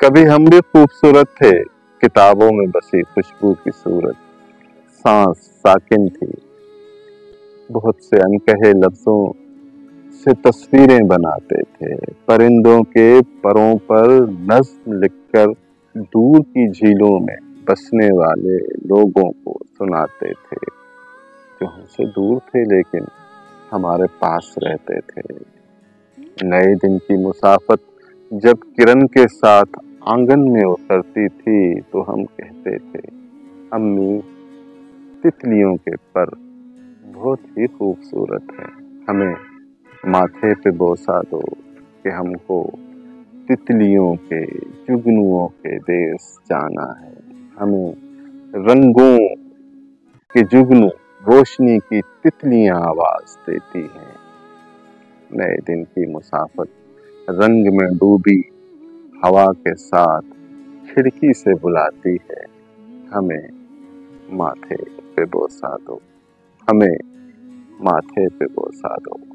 کبھی ہم بھی خوبصورت تھے، کتابوں میں بسی خوشبو کی صورت، سانس ساکن تھی، بہت سے انکہے لفظوں سے تصویریں بناتے تھے، پرندوں کے پروں پر نظم لکھ کر دور کی جھیلوں میں بسنے والے لوگوں کو سناتے تھے، جو ہم سے دور تھے لیکن ہمارے پاس رہتے تھے۔ نئے دن کی مسافت جب کرن کے ساتھ آنگن میں اترتی تھی تو ہم کہتے تھے، امی تتلیوں کے پر بہت ہی خوبصورت ہے، ہمیں ماتھے پہ بوسا دو کہ ہم کو تتلیوں کے جگنوؤں کے دیس جانا ہے، ہمیں رنگوں کے جگنو روشنی کی تتلیاں آواز دیتی ہیں۔ نئے دن کی مسافت رنگ میں ڈوبی ہوا کے ساتھ کھڑکی سے بلاتی ہے، ہمیں ماتھے پہ بوسا دو، ہمیں ماتھے پہ بوسا دو۔